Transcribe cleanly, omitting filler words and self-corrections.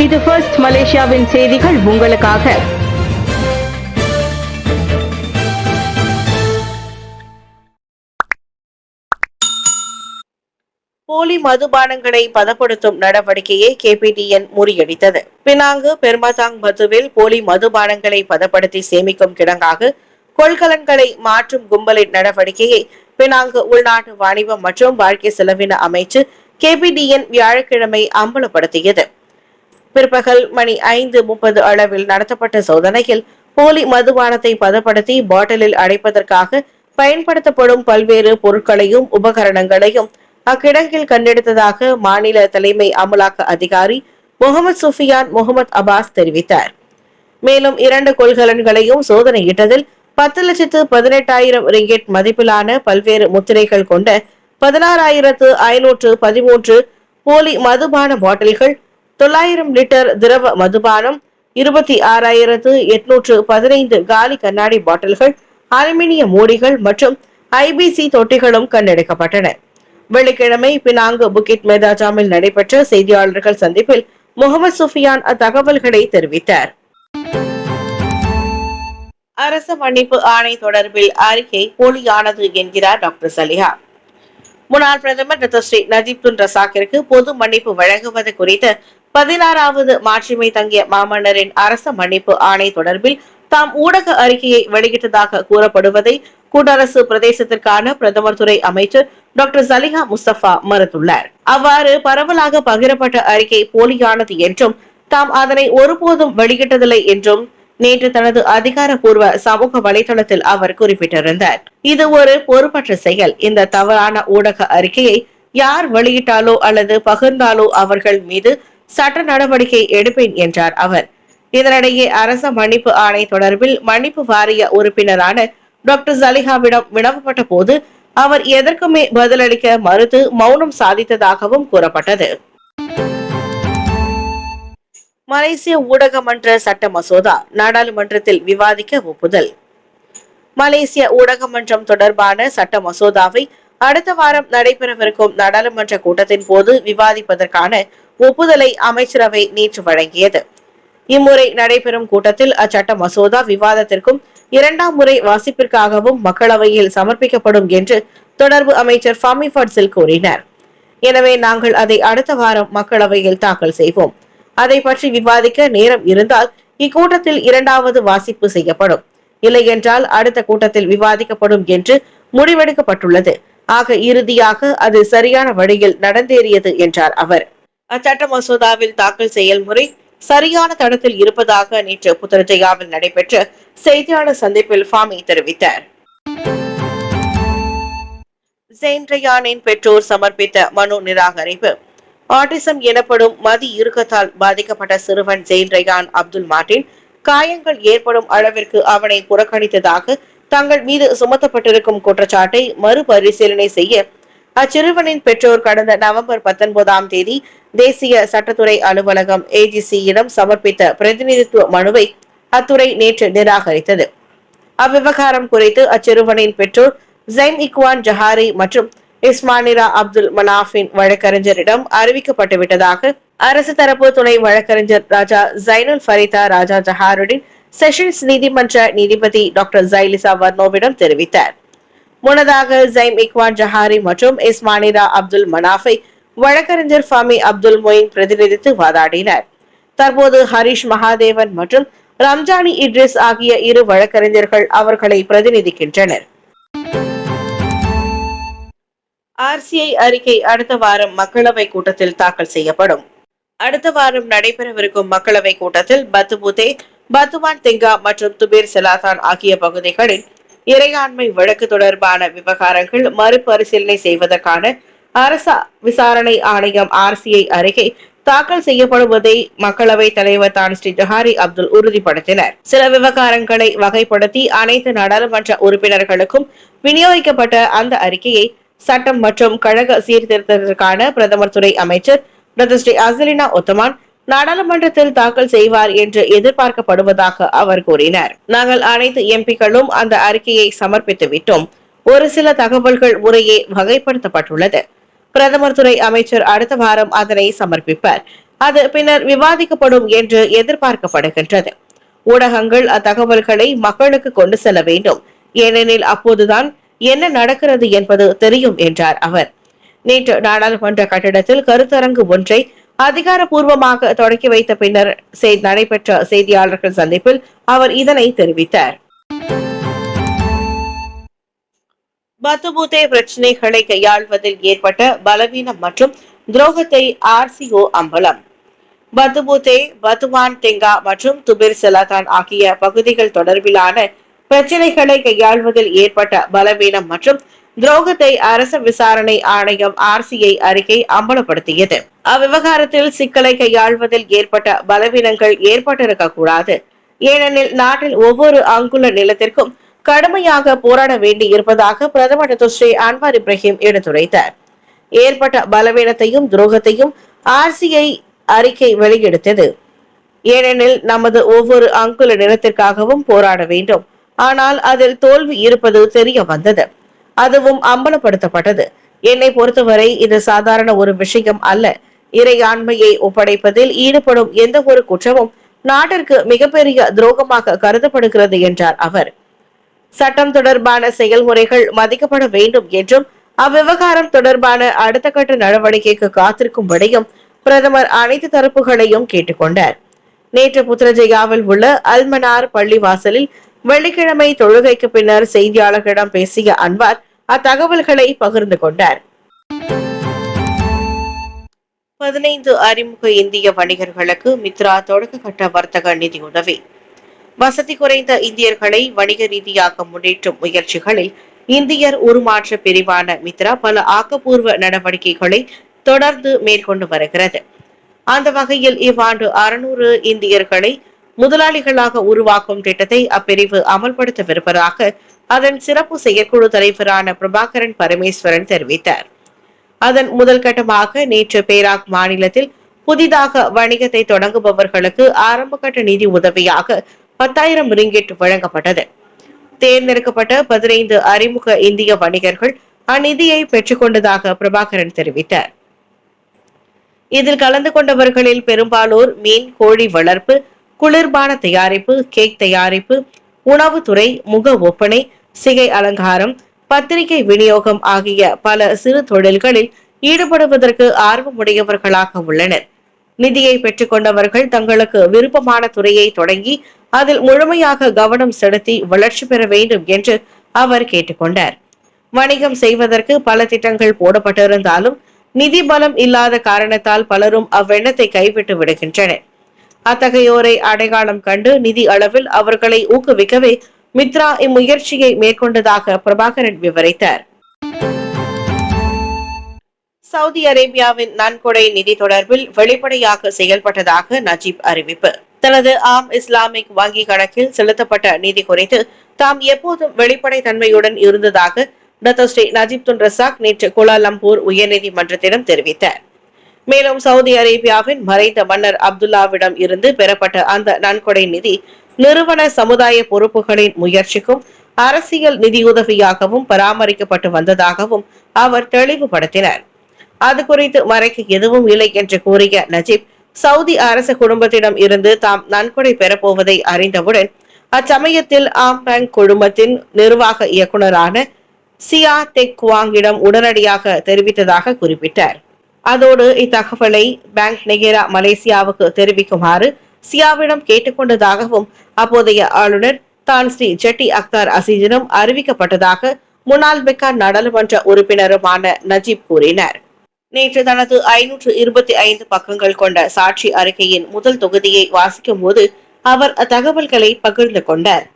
இது ஃபர்ஸ்ட் மலேசியாவின் செய்திகள் உங்களுக்காக. போலி மதுபானங்களை பதப்படுத்தும் நடவடிக்கையை KPDN முறியடித்தது. பினாங்கு பெர்மதாங் மதுவில் போலி மதுபானங்களை பதப்படுத்தி சேமிக்கும் கிடங்காக கொள்கலன்களை மாற்றும் கும்பலின் நடவடிக்கையை பினாங்கு உள்நாட்டு வாணிபம் மற்றும் வாழ்க்கை செலவின அமைச்சு KPDN வியாழக்கிழமை அம்பலப்படுத்தியது. பிற்பகல் மணி 5:30 அளவில் நடத்தப்பட்ட சோதனையில் போலி மதுபானத்தை பதப்படுத்தி பாட்டிலில் அடைப்பதற்காக பயன்படுத்தப்படும் பல்வேறு பொருட்களையும் உபகரணங்களையும் அக்கிடங்கில் கண்டெடுத்ததாக மாநில தலைமை அமலாக்க அதிகாரி முகமது சுஃபியான் முகமது அப்பாஸ் தெரிவித்தார். மேலும் 2 கொள்கலன்களையும் சோதனையிட்டதில் 10,18,000 ரிங்கெட் மதிப்பிலான பல்வேறு முத்திரைகள் கொண்ட 16,513 போலி மதுபான பாட்டில்கள், 900 லிட்டர் திரவ மதுபானம், 26,815 காலி கண்ணாடி பாட்டில்கள், அலுமினிய மூடிகள் மற்றும் IBC தொட்டிகளும் கண்டெடுக்கப்பட்டன. வெள்ளிக்கிழமை பினாங்கு புக்கிட் மேதாஜாமில் நடைபெற்ற செய்தியாளர்கள் சந்திப்பில் முகமது சுஃபியான் அத்தகவல்களை தெரிவித்தார். அரச மன்னிப்பு ஆணை தொடர்பில் அறிக்கை போலியானது என்கிறார் டாக்டர் சலிஹா. முன்னாள் பிரதமர் டத்தோஸ்ரீ நஜீப் துன் ரசாக்கிற்கு பொது மன்னிப்பு வழங்குவது குறித்த 16வது மாட்சிமை தங்கிய மாமன்னரின் அரச மன்னிப்பு ஆணை தொடர்பில் தாம் ஊடக அறிக்கையை வெளியிட்டதாக கூறப்படுவதை கூட்டரசு பிரதேசத்திற்கான பிரதமர் துறை அமைச்சர் டாக்டர் சலிஹா முஸ்தபா மறுத்துள்ளார். அவ்வாறு பரவலாக பகிரப்பட்ட அறிக்கை போலியானது என்றும் தாம் அதனை ஒருபோதும் வெளியிட்டதில்லை என்றும் நேற்று தனது அதிகாரப்பூர்வ சமூக வலைதளத்தில் அவர் குறிப்பிட்டிருந்தார். இது ஒரு பொறுப்பற்ற செயல். இந்த தவறான ஊடக அறிக்கையை யார் வெளியிட்டாலோ அல்லது பகிர்ந்தாலோ அவர்கள் மீது சட்ட நடவடிக்கை எடுப்பேன் என்றார் அவர். இதனிடையே அரச மன்னிப்பு ஆணை தொடர்பில் மன்னிப்பு வாரிய உறுப்பினரான டாக்டர் சலிஹாவிடம் வினவப்பட்ட போது அவர் எதற்குமே பதிலளிக்க மறுத்து மௌனம் சாதித்ததாகவும் கூறப்பட்டது. மலேசிய ஊடகமன்ற சட்ட மசோதா நாடாளுமன்றத்தில் விவாதிக்க ஒப்புதல். மலேசிய ஊடகமன்றம் தொடர்பான சட்ட மசோதாவை அடுத்த வாரம் நடைபெறவிருக்கும் நாடாளுமன்ற கூட்டத்தின் போது விவாதிப்பதற்கான ஒப்புதலை அமைச்சரவை நேற்று வழங்கியது. இம்முறை நடைபெறும் கூட்டத்தில் அச்சட்ட மசோதா விவாதத்திற்கும் 2ஆம் முறை வாசிப்பிற்காகவும் மக்களவையில் சமர்ப்பிக்கப்படும் என்று தொடர்பு அமைச்சர் ஃபாமி ஃபட்சில் கூறினார். எனவே நாங்கள் அதை அடுத்த வாரம் மக்களவையில் தாக்கல் செய்வோம். அதை பற்றி விவாதிக்க நேரம் இருந்தால் இக்கூட்டத்தில் 2வது வாசிப்பு செய்யப்படும். இல்லை என்றால் அடுத்த கூட்டத்தில் விவாதிக்கப்படும் என்று முடிவெடுக்கப்பட்டுள்ளது. ஆக இறுதியாக அது சரியான வழியில் நடந்தேறியது என்றார் அவர். அச்சட்ட மசோதாவில் தாக்கல் செயல்முறை சரியான தடத்தில் இருப்பதாக நேற்று புத்ரஜயாவில் நடைபெற்ற செய்தியாளர் சந்திப்பில் ஃபாமி தெரிவித்தார். ஜெயின் ரயானின் பெற்றோர் சமர்ப்பித்த மனு நிராகரிப்பு. ஆட்டிசம் எனப்படும் மதி இறுக்கத்தால் பாதிக்கப்பட்ட சிறுவன் ஜெயின் ரயான் அப்துல் மார்டின் காயங்கள் ஏற்படும் அளவிற்கு அவனை புறக்கணித்ததாக தங்கள் மீது சுமத்தப்பட்டிருக்கும் குற்றச்சாட்டை மறுபரிசீலனை செய்ய அச்சிறுவனின் பெற்றோர் கடந்த நவம்பர் 19ஆம் தேதி தேசிய சட்டத்துறை அலுவலகம் AGC-யிடம் சமர்ப்பித்த பிரதிநிதித்துவ மனுவை அத்துறை நேற்று நிராகரித்தது. அவ்விவகாரம் குறித்து அச்சிறுவனின் பெற்றோர் ஜைம் இக்வான் ஜஹாரி மற்றும் இஸ்மானிரா அப்துல் மனாஃபின் வழக்கறிஞரிடம் அறிவிக்கப்பட்டுவிட்டதாக அரசு தரப்பு துணை வழக்கறிஞர் ராஜா ஜைனுல் ஃபரிதா ராஜா ஜஹாருடின் செஷன்ஸ் நீதிமன்ற நீதிபதி டாக்டர் ஜைலிசா வர்னோவிடம் தெரிவித்தார். முன்னதாக ஜைம் இக்வான் ஜஹாரி மற்றும் இஸ்மானிரா அப்துல் மனாஃபை வழக்கறிஞர் ஃபாமி அப்துல் மொயின் பிரதிநிதித்து வாதாடினர். தற்போது ஹரிஷ் மகாதேவன் மற்றும் ரம்ஜானி இட்ரிஸ் ஆகிய 2 வழக்கறிஞர்கள் அவர்களை பிரதிநிதிக்கின்றனர். RCI அறிக்கை அடுத்த வாரம் மக்களவை கூட்டத்தில் தாக்கல் செய்யப்படும். அடுத்த வாரம் நடைபெறவிருக்கும் மக்களவை கூட்டத்தில் பத்துபுதே, பத்துவான் திங்கா மற்றும் துபேர் செலாதான் ஆகிய பகுதிகளில் இறையாண்மை வழக்கு தொடர்பான விவகாரங்கள் மறுபரிசீலனை செய்வதற்கான அரச விசாரணை ஆணையம் RCI அறிக்கை தாக்கல் செய்யப்படுவதை மக்களவை தலைவர் தான் ஸ்ரீ ஜஹாரி அப்துல் உறுதிப்படுத்தினர். சில விவகாரங்களை வகைப்படுத்தி அனைத்து நாடாளுமன்ற உறுப்பினர்களுக்கும் விநியோகிக்கப்பட்ட அந்த அறிக்கையை சட்டம் மற்றும் கழக சீர்திருத்தத்திற்கான பிரதமர் துறை அமைச்சர் டாக்டர் ஸ்ரீ அசலினா ஒத்தமான் நாடாளுமன்றத்தில் தாக்கல் செய்வார் என்று எதிர்பார்க்கப்படுவதாக அவர் கூறினார். நாங்கள் அனைத்து MP-க்களும் அந்த அறிக்கையை சமர்ப்பித்து விட்டோம். ஒரு சில தகவல்கள் முறையே வகைப்படுத்தப்பட்டுள்ளது. பிரதமர் துறை அமைச்சர் அடுத்த வாரம் அதனை சமர்ப்பிப்பார். அது பின்னர் விவாதிக்கப்படும் என்று எதிர்பார்க்கப்படுகின்றது. ஊடகங்கள் அத்தகவல்களை மக்களுக்கு கொண்டு செல்ல வேண்டும், ஏனெனில் அப்போதுதான் என்ன நடக்கிறது என்பது தெரியும் என்றார் அவர். நேற்று நாடாளுமன்ற கட்டிடத்தில் கருத்தரங்கு ஒன்றை அதிகாரப்பூர்வமாக தொடக்கி வைத்த பின்னர் நடைபெற்ற செய்தியாளர்கள் சந்திப்பில் அவர் இதனை தெரிவித்தார். பத்துபூத்தே பிரச்சினைகளை கையாள்வதில் ஏற்பட்ட பலவீனம் மற்றும் துரோகத்தை RCO அம்பலம். பத்துபூத்தே, பத்துவான் தெங்கா மற்றும் துபிர் செலாதான் ஆகிய பகுதிகள் தொடர்பிலான பிரச்சினைகளை கையாள்வதில் ஏற்பட்ட பலவீனம் மற்றும் துரோகத்தை அரச விசாரணை ஆணையம் RCI அறிக்கை அம்பலப்படுத்தியது. அவ்விவகாரத்தில் சிக்கலை கையாள்வதில் ஏற்பட்ட பலவீனங்கள் ஏற்பட்டிருக்க கூடாது, ஏனெனில் நாட்டில் ஒவ்வொரு அங்குல நிலத்திற்கும் கடுமையாக போராட வேண்டி இருப்பதாக பிரதமர் ஸ்ரீ அன்வார் இப்ராஹிம் எடுத்துரைத்தார். ஏற்பட்ட பலவீனத்தையும் துரோகத்தையும் RCI அறிக்கை வெளியெடுத்தது. ஏனெனில் நமது ஒவ்வொரு அங்குல நிலத்திற்காகவும் போராட வேண்டும், ஆனால் அதில் தோல்வி இருப்பது தெரிய வந்தது, அதுவும் அம்பலப்படுத்தப்பட்டது. என்னை பொறுத்தவரை இது சாதாரண ஒரு விஷயம் அல்ல. இறையாண்மையை ஒப்படைப்பதில் ஈடுபடும் எந்த ஒரு குற்றமும் நாட்டிற்கு மிகப்பெரிய துரோகமாக கருதப்படுகிறது என்றார் அவர். சட்டம் தொடர்பான செயல்முறைகள் மதிக்கப்பட வேண்டும் என்றும் அவ்விவகாரம் தொடர்பான அடுத்த கட்ட நடவடிக்கைக்கு காத்திருக்கும்படியும் பிரதமர் அனைத்து தரப்புகளையும் கேட்டுக்கொண்டார். நேற்று புத்ரஜயாவில் உள்ள அல்மனார் பள்ளிவாசலில் வெள்ளிக்கிழமை தொழுகைக்கு பின்னர் செய்தியாளர்களிடம் பேசிய அன்வார் அத்தகவல்களை பகிர்ந்து கொண்டார். 15 அறிமுக இந்திய வணிகர்களுக்கு மித்ரா தொடக்க கட்ட வர்த்தக நிதியுதவி. வசதி குறைந்த இந்தியர்களை வணிக ரீதியாக முன்னேற்றும் முயற்சிகளில் இந்தியர் உருமாற்ற பிரிவான மித்ரா பல ஆக்கப்பூர்வ நடவடிக்கைகளை தொடர்ந்து மேற்கொண்டு வருகிறது. அந்த வகையில் இவ்வாண்டு 600 இந்தியர்களை முதலாளிகளாக உருவாக்கும் திட்டத்தை அப்பிரிவு அமல்படுத்தவிருப்பதாக அதன் சிறப்பு செயற்குழு தலைவரான பிரபாகரன் பரமேஸ்வரன் தெரிவித்தார். அதன் முதல் கட்டமாக நேற்று பேராக் மாநிலத்தில் புதிதாக வணிகத்தை தொடங்குபவர்களுக்கு ஆரம்ப கட்ட நிதி உதவியாக 10,000 ரிங்கிட் வழங்கப்பட்டது. தேர்ந்தெடுக்கப்பட்ட 15 அறிமுக இந்திய வணிகர்கள் அந்நிதியை பெற்றுக் கொண்டதாக பிரபாகரன் தெரிவித்தார். இதில் கலந்து கொண்டவர்களில் பெரும்பாலோர் மீன், கோழி வளர்ப்பு, குளிர்பான தயாரிப்பு, கேக் தயாரிப்பு, உணவுத்துறை, முக ஒப்பனை, சிகை அலங்காரம், பத்திரிகை விநியோகம் ஆகிய பல சிறு தொழில்களில் ஈடுபடுவதற்கு ஆர்வமுடையவர்களாக உள்ளனர். நிதியை பெற்றுக் கொண்டவர்கள் தங்களுக்கு விருப்பமான துறையை தொடங்கி அதில் முழுமையாக கவனம் செலுத்தி வளர்ச்சி பெற வேண்டும் என்று அவர் கேட்டுக்கொண்டார். வணிகம் செய்வதற்கு பல திட்டங்கள் போடப்பட்டிருந்தாலும் நிதி பலம் இல்லாத காரணத்தால் பலரும் அவ்வெண்ணத்தை கைவிட்டு விடுகின்றனர். அத்தகையோரை அடையாளம் கண்டு நிதி அளவில் அவர்களை ஊக்குவிக்கவே மித்ரா இம்முயற்சியை மேற்கொண்டதாக பிரபாகரன் விவரித்தார். சவுதி அரேபியாவின் நன்கொடை நிதி தொடர்பில் வெளிப்படையாக செயல்பட்டதாக நஜீப் அறிவிப்பு. தனது ஆம் இஸ்லாமிக் வங்கி கணக்கில் செலுத்தப்பட்ட நிதி குறித்து தாம் எப்போதும் வெளிப்படை தன்மையுடன் இருந்ததாக doctor Sri Najib Tun Razak நேற்று கோலாலம்பூர் உயர்நீதிமன்றத்திடம் தெரிவித்தார். மேலும் சவுதி அரேபியாவின் மறைந்த மன்னர் அப்துல்லாவிடம் இருந்து பெறப்பட்ட அந்த நன்கொடை நிதி நிறுவன சமுதாய பொறுப்புகளின் முயற்சிக்கும் அரசியல் நிதியுதவியாகவும் பராமரிக்கப்பட்டு வந்ததாகவும் அவர் தெளிவுபடுத்தினார். அது குறித்து மறைக்க எதுவும் இல்லை என்று கூறிய நஜீப், சவுதி அரச குடும்பத்திடம் இருந்து தாம் நன்கொடை பெறப்போவதை அறிந்தவுடன் அச்சமயத்தில் ஆம் பேங்க் குழுமத்தின் நிர்வாக இயக்குநரான சியா தெக் குவாங்கிடம் உடனடியாக தெரிவித்ததாக குறிப்பிட்டார். அதோடு இத்தகவலை பேங்க் நெகேரா மலேசியாவுக்கு தெரிவிக்குமாறு சியாவிடம் கேட்டுக்கொண்டதாகவும் அப்போதைய ஆளுநர் தான் ஸ்ரீ ஜெட்டி அக்தார் அசீஜிடம் அறிவிக்கப்பட்டதாக முன்னாள் பெக்கார் நாடாளுமன்ற உறுப்பினருமான நஜீப் கூறினார். நேற்று தனது 525 பக்கங்கள் கொண்ட சாட்சி அறிக்கையின் முதல் தொகுதியை வாசிக்கும் போது அவர் அத்தகவல்களை பகிர்ந்து கொண்டார்.